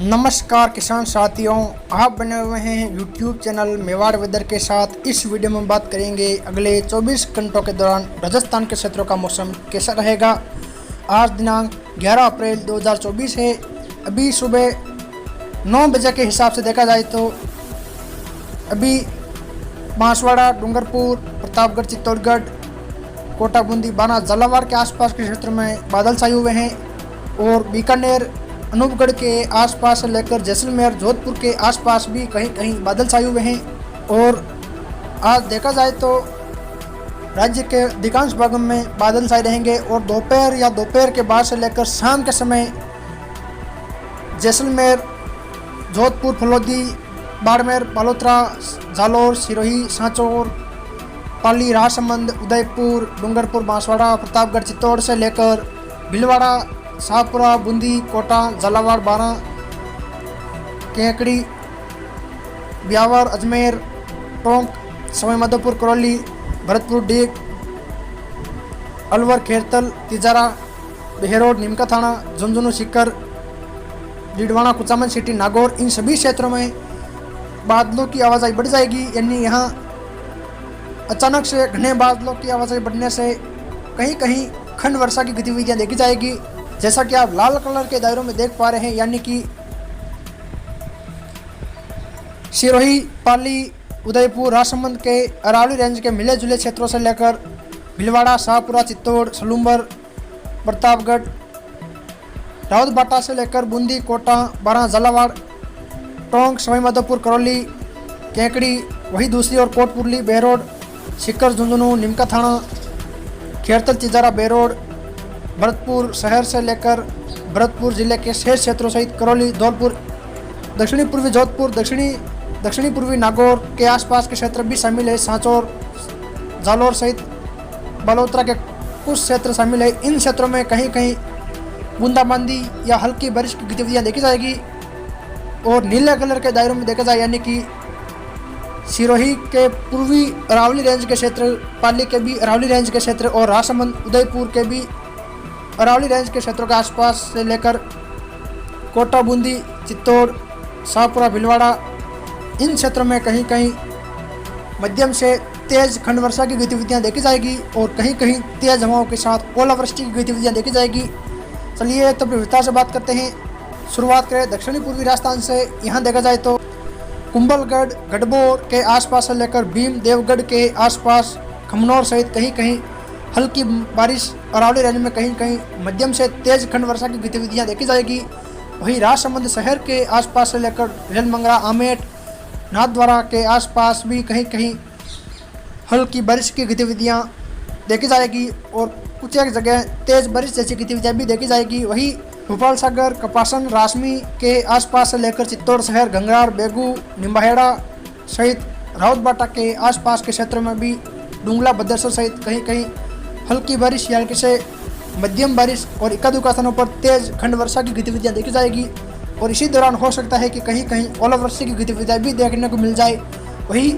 नमस्कार किसान साथियों, आप बने हुए हैं यूट्यूब चैनल मेवाड़ वेदर के साथ। इस वीडियो में बात करेंगे अगले 24 घंटों के दौरान राजस्थान के क्षेत्रों का मौसम कैसा रहेगा। आज दिनांक 11 अप्रैल 2024 है। अभी सुबह 9 बजे के हिसाब से देखा जाए तो अभी बांसवाड़ा, डूंगरपुर, प्रतापगढ़, चित्तौड़गढ़, कोटा, बूंदी, बाना, झालावाड़ के आसपास के क्षेत्र में बादल छाए हुए हैं और बीकानेर, अनूपगढ़ के आसपास से लेकर जैसलमेर, जोधपुर के आसपास भी कहीं कहीं बादल छाए हुए हैं। और आज देखा जाए तो राज्य के अधिकांश भागों में बादल छाए रहेंगे और दोपहर के बाद से लेकर शाम के समय जैसलमेर, जोधपुर, फलोदी, बाड़मेर, बालोतरा, जालोर, सिरोही, सांचौर, पाली, राजसमंद, उदयपुर, डूंगरपुर, बांसवाड़ा, प्रतापगढ़, चित्तौड़ से लेकर भीलवाड़ा, शाहपुरा, बूंदी, कोटा, झालावाड़, बारा, केकड़ी, ब्यावर, अजमेर, टोंक, सवाई माधोपुर, करौली, भरतपुर, डीग, अलवर, खेरतल, तिजारा, बहेरोड, नीमका थाना, झुंझुनू, सीकर, डीडवाना, कुचामन सिटी, नागौर, इन सभी क्षेत्रों में बादलों की आवाजाही बढ़ जाएगी। यानी यहाँ अचानक से घने बादलों की आवाजाही बढ़ने से कहीं कहीं खंड वर्षा की गतिविधियां देखी जाएगी, जैसा कि आप लाल कलर के दायरों में देख पा रहे हैं। यानी कि सिरोही, पाली, उदयपुर, राजसमंद के अरावली रेंज के मिले जुले क्षेत्रों से लेकर भीलवाड़ा, शाहपुरा, चित्तौड़, सलूम्बर, प्रतापगढ़, राउतबाटा से लेकर बूंदी, कोटा, बारा, झालावाड़, टोंक, सवाई माधोपुर, करौली, केकड़ी, वही दूसरी ओर कोटपुरली, बहरोड, सीकर, झुंझुनू, नीमका थाना, खेरतल, तिजारा, बहरोड, भरतपुर शहर से लेकर भरतपुर जिले के शेष क्षेत्रों सहित करौली, धौलपुर, दक्षिणी पूर्वी जोधपुर, दक्षिणी पूर्वी नागौर के आसपास के क्षेत्र भी शामिल है। सांचौर, जालोर सहित बालोतरा के कुछ क्षेत्र शामिल है। इन क्षेत्रों में कहीं कहीं बूंदाबांदी या हल्की बारिश की गतिविधियां देखी जाएगी। और नीले कलर के दायरों में देखा जाए यानी कि सिरोही के पूर्वी अरावली रेंज के क्षेत्र, पाली के भी अरावली रेंज के क्षेत्र और राजसमंद, उदयपुर के भी अरावली रेंज के क्षेत्रों के आसपास से लेकर कोटा, बूंदी, चित्तौड़, शाहपुरा, भीलवाड़ा, इन क्षेत्रों में कहीं कहीं मध्यम से तेज खंड वर्षा की गतिविधियां देखी जाएगी और कहीं कहीं तेज हवाओं के साथ ओलावृष्टि की गतिविधियां देखी जाएगी। चलिए तो विस्तार से बात करते हैं। शुरुआत करें दक्षिणी पूर्वी राजस्थान से। यहाँ देखा जाए तो कुंभलगढ़, गढ़बोर के आसपास से लेकर भीम, देवगढ़ के आसपास, खमनौर सहित कहीं कहीं हल्की बारिश, अरावली रेंज में कहीं कहीं मध्यम से तेज खंड वर्षा की गतिविधियां देखी जाएगी। वहीं राजसमंद शहर के आसपास से लेकर रेलमंगरा, आमेट, नाथद्वारा के आसपास भी कहीं कहीं हल्की बारिश की गतिविधियां देखी जाएगी और कुछ एक जगह तेज बारिश जैसी गतिविधियां भी देखी जाएगी। वहीं भोपाल सागर, कपासन, रासमी के आसपास से लेकर चित्तौड़ शहर, गंगरार, बेगू, निम्बाहेड़ा सहित राउतबाटा के आसपास के क्षेत्रों में भी डूंगला, भद्रेश्वर सहित कहीं कहीं हल्की बारिश या हल्की से मध्यम बारिश और इक्का-दुक्का स्थानों पर तेज खंड वर्षा की गतिविधियां देखी जाएगी। और इसी दौरान हो सकता है कि कहीं कहीं ओलावृष्टि की गतिविधियां भी देखने को मिल जाए। वहीं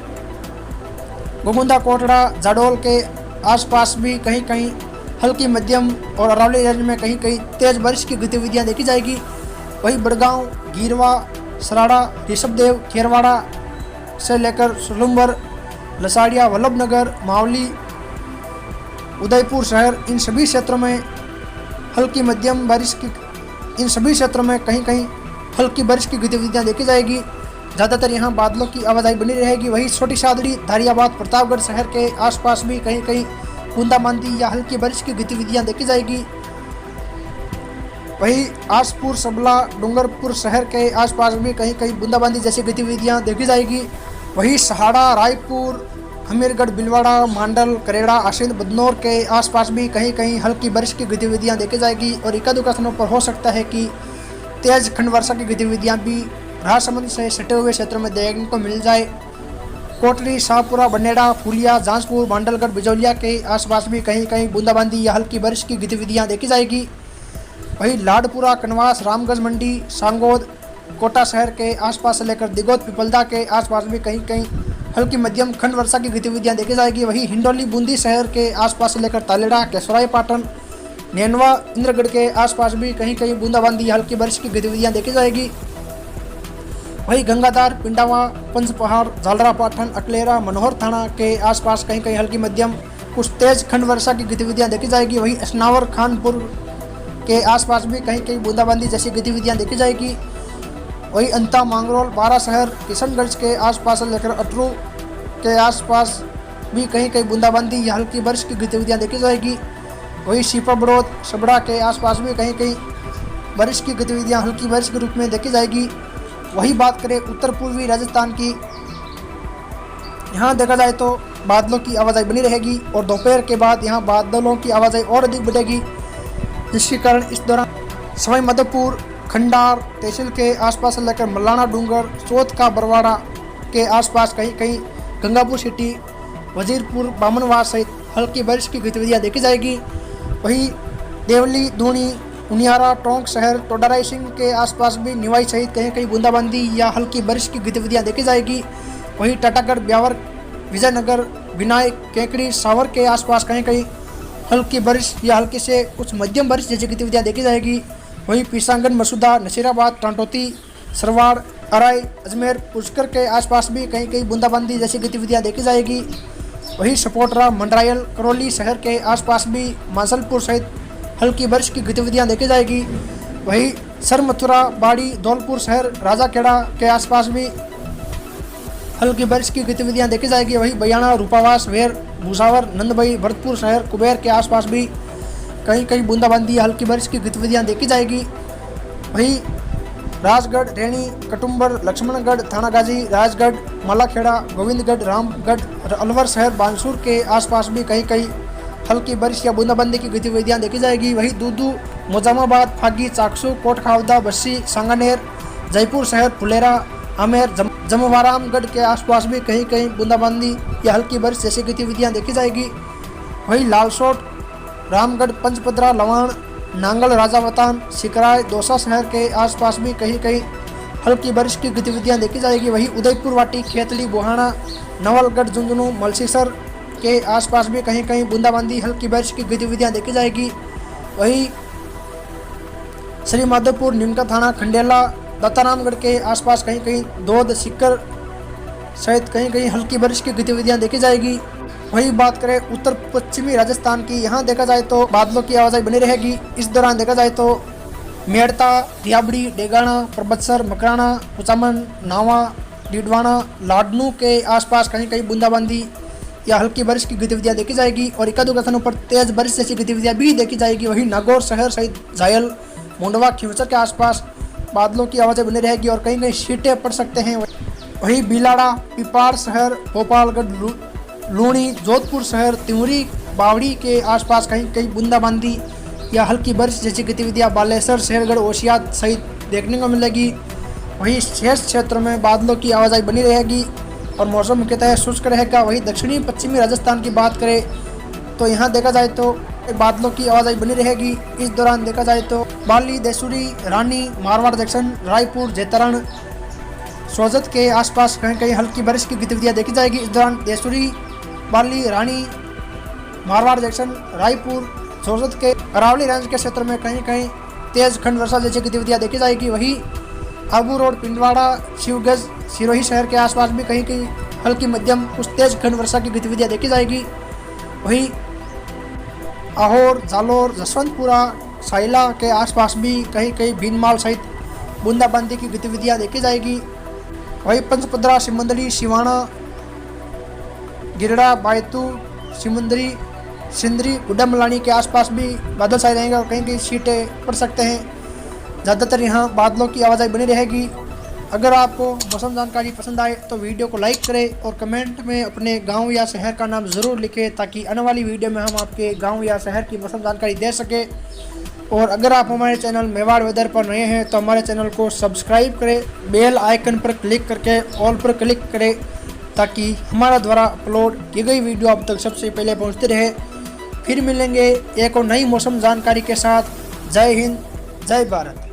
गोगुंदा, कोटड़ा, जाडोल के आसपास भी कहीं कहीं हल्की, मध्यम और अरावली रेंज में कहीं कहीं तेज बारिश की गतिविधियां देखी जाएगी। वहीं बड़गांव, गीरवा, सराड़ा, ऋषभदेव, खेरवाड़ा से लेकर सलूम्बर, लसाड़िया, वल्लभनगर, मावली, उदयपुर शहर, इन सभी क्षेत्रों में हल्की मध्यम बारिश की इन सभी क्षेत्रों में कहीं कहीं हल्की बारिश की गतिविधियां देखी जाएगी। ज़्यादातर यहाँ बादलों की आवाजाही बनी रहेगी। वहीं छोटी सादड़ी, धारियाबाद, प्रतापगढ़ शहर के आसपास भी कहीं कहीं बूंदाबांदी या हल्की बारिश की गतिविधियां देखी जाएगी। वहीं आसपुर, सबला, डूंगरपुर शहर के आसपास भी कहीं कहीं बूंदाबांदी जैसी गतिविधियां देखी जाएगी। वहीं सहाड़ा, रायपुर, हमीरगढ़, भीलवाड़ा, मांडल, करेड़ा, आसिंद, बदनौर के आसपास भी कहीं कहीं हल्की बारिश की गतिविधियां देखी जाएगी और इक्का-दुक्का स्थानों पर हो सकता है कि तेज खंड वर्षा की गतिविधियां भी राजसमंद से सटे हुए क्षेत्रों में देखने को मिल जाए। कोटली, शाहपुरा, बनेड़ा, फूलिया, जांजपुर, मांडलगढ़, बिजौलिया के आसपास भी कहीं कहीं बूंदाबांदी या हल्की बारिश की गतिविधियां देखी जाएगी। वहीं लाडपुरा, कनवास, रामगंज मंडी, सांगोद, कोटा शहर के आसपास से लेकर दिगोद, पिपलदा के आसपास भी कहीं कहीं हल्की मध्यम खंड वर्षा की गतिविधियां देखी जाएगी। वहीं हिंडोली, बूंदी शहर के आसपास से लेकर तालेड़ा, केसराई पाटन, नैनवा, इंद्रगढ़ के आसपास भी कहीं कहीं बूंदाबांदी हल्की बारिश की गतिविधियां देखी जाएगी। वही गंगाधार, पिंडावा, पंचपहाड़, झालरा पाटन, अकलेरा, मनोहर थाना के आसपास कहीं कहीं हल्की मध्यम कुछ तेज खंड वर्षा की गतिविधियां देखी जाएगी। वही असनावर, खानपुर के आसपास भी कहीं कहीं बूंदाबांदी जैसी गतिविधियां देखी जाएगी। वही अंता, मांगरोल, बारा शहर, किशनगंज के आसपास लेकर अटरू के आसपास भी कहीं कहीं बूंदाबांदी या हल्की बारिश की गतिविधियां देखी जाएगी। वही शिपा, बड़ौद, सबड़ा के आसपास भी कहीं कहीं बारिश की गतिविधियां हल्की बारिश के रूप में देखी जाएगी। वही बात करें उत्तर पूर्वी राजस्थान की, यहाँ देखा जाए तो बादलों की आवाजाही बनी रहेगी और दोपहर के बाद यहाँ बादलों की आवाजाही और अधिक बढ़ेगी, जिसके कारण इस दौरान सवाई माधोपुर, खंडार तहसील के आसपास से लेकर मल्लाना डूंगर, चौथ का बरवाड़ा के आसपास कहीं कहीं गंगापुर सिटी, वजीरपुर, बामनवास सहित हल्की बारिश की गतिविधियाँ देखी जाएगी। वही देवली, दूनी, उनियारा, टोंक शहर, टोडाराई सिंह के आसपास भी निवाई सहित कहीं कहीं बूंदाबांदी या हल्की बारिश की गतिविधियां देखी जाएगी। वही टाटागढ़, ब्यावर, विजयनगर, विनायक, केकड़ी, सावर के आसपास कहीं कहीं हल्की बारिश या हल्की से कुछ मध्यम बारिश जैसी गतिविधियां देखी जाएगी। वही पीसांगन, मसूदा, नसीराबाद, टांटोती, सरवाड़, अराई, अजमेर, पुष्कर के आसपास भी कहीं कहीं बूंदाबांदी जैसी गतिविधियां देखी जाएगी। वही सपोटरा, मंडरायल, करौली शहर के आसपास भी मांसलपुर सहित हल्की बारिश की गतिविधियां देखी जाएगी। वही सर, मथुरा, बाड़ी, धौलपुर शहर, राजाखेड़ा के आसपास भी हल्की बारिश की गतिविधियां देखी जाएगी। वही बयाना, रूपावास, वेर, भूसावर, नंदबई, भरतपुर शहर, कुबेर के आसपास भी कहीं कहीं बूंदाबांदी हल्की बारिश की गतिविधियां देखी जाएगी। वही राजगढ़, रेणी, कटुम्बर, लक्ष्मणगढ़, थानागाजी, राजगढ़, मालाखेड़ा, गोविंदगढ़, रामगढ़, अलवर शहर, बांसुर के आसपास भी कहीं कहीं हल्की बारिश या बूंदाबांदी की गतिविधियां देखी जाएगी। वही दूदू, मोजामाबाद, फागी, चाकसू, कोटखावदा, बस्सी, सांगानेर, जयपुर शहर, फुलेरा, आमेर, जमवारामगढ़ के आसपास भी कहीं कहीं बूंदाबांदी या हल्की बारिश जैसी गतिविधियां देखी जाएगी। वही लालसोट, रामगढ़, पंचपदरा, लवाण, नांगल, राजावतान, सिकराय, दौसा शहर के आसपास भी कहीं कहीं हल्की बारिश की गतिविधियां देखी जाएगी। वही उदयपुर वाटी, खेतली, बुहाना, नवलगढ़, झुंझुनू, मलसीसर के आसपास भी कहीं कहीं बूंदाबांदी हल्की बारिश की गतिविधियां देखी जाएगी। वही श्री माधोपुर, नीमका थाना, खंडेला, दत्तारामगढ़ के आसपास कहीं कहीं दौद, सीकर सहित कहीं कहीं हल्की बारिश की गतिविधियां देखी जाएगी। वही बात करें उत्तर पश्चिमी राजस्थान की, यहाँ देखा जाए तो बादलों की आवाजाही बनी रहेगी। इस दौरान देखा जाए तो मेड़ता, रियाबड़ी, डेगाना, परबतसर, मकराना, कुचामन, नावा, डीडवाना, लाडनू के आसपास कहीं कहीं बूंदाबांदी या हल्की बारिश की गतिविधियां देखी जाएगी और एकाध स्थानों पर तेज बारिश जैसी गतिविधियां भी देखी जाएगी। वही नागौर शहर सहित झायल, मुंडवा, खिवसर के आसपास बादलों की आवाज़ें बनी रहेगी और कहीं कहीं छींटे पड़ सकते हैं। वही बिलाड़ा, पिपाड़ शहर, भोपालगढ़, लूणी, जोधपुर शहर, तिमरी, बावड़ी के आसपास कहीं कहीं बूंदाबांदी या हल्की बारिश जैसी गतिविधियां बालेश्वर, शेरगढ़, ओशियात सहित देखने को मिलेगी। वहीं शेष क्षेत्रों में बादलों की आवाजाही बनी रहेगी और मौसम मुख्यतः शुष्क रहेगा। वहीं दक्षिणी पश्चिमी राजस्थान की बात करें तो यहाँ देखा जाए तो बादलों की आवाजाही बनी रहेगी। इस दौरान देखा जाए तो बाली, देसूरी, रानी, मारवाड़ जंक्शन, रायपुर, जैतरण, सोजत के आसपास कहीं कहीं हल्की बारिश की गतिविधियां देखी जाएगी। इस दौरान देसूरी, बाली, रानी, मारवाड़ जंक्शन, रायपुर, सोजत के अरावली रेंज के क्षेत्र में कहीं कहीं तेज खंड वर्षा जैसी गतिविधियां देखी जाएगी। वही आबू रोड, पिंडवाड़ा, शिवगंज, सिरोही शहर के आसपास भी कहीं कहीं हल्की मध्यम कुछ तेज खंड वर्षा की गतिविधियां देखी जाएगी। वही आहोर, जालोर, जसवंतपुरा, साइला के आसपास भी कहीं कहीं भीनमाल सहित बूंदाबांदी की गतिविधियां देखी जाएगी। वही पंचपदरा, सिमंदड़ी, सिवाना, गिरड़ा, बायतू, सिमंदरी, सिंदरी, गुड्डामलानी के आसपास भी बादल छाए रहेंगे और कहीं कहीं छींटे पड़ सकते हैं। ज़्यादातर यहाँ बादलों की आवाजाही बनी रहेगी। अगर आपको मौसम जानकारी पसंद आए तो वीडियो को लाइक करें और कमेंट में अपने गांव या शहर का नाम ज़रूर लिखें ताकि आने वाली वीडियो में हम आपके गांव या शहर की मौसम जानकारी दे सकें। और अगर आप हमारे चैनल मेवाड़ वेदर पर नए हैं तो हमारे चैनल को सब्सक्राइब करें, बेल आइकन पर क्लिक करके ऑल पर क्लिक करें ताकि हमारा द्वारा अपलोड की गई वीडियो अब तक सबसे पहले पहुँचती रहे। फिर मिलेंगे एक और नई मौसम जानकारी के साथ। जय हिंद, जय भारत।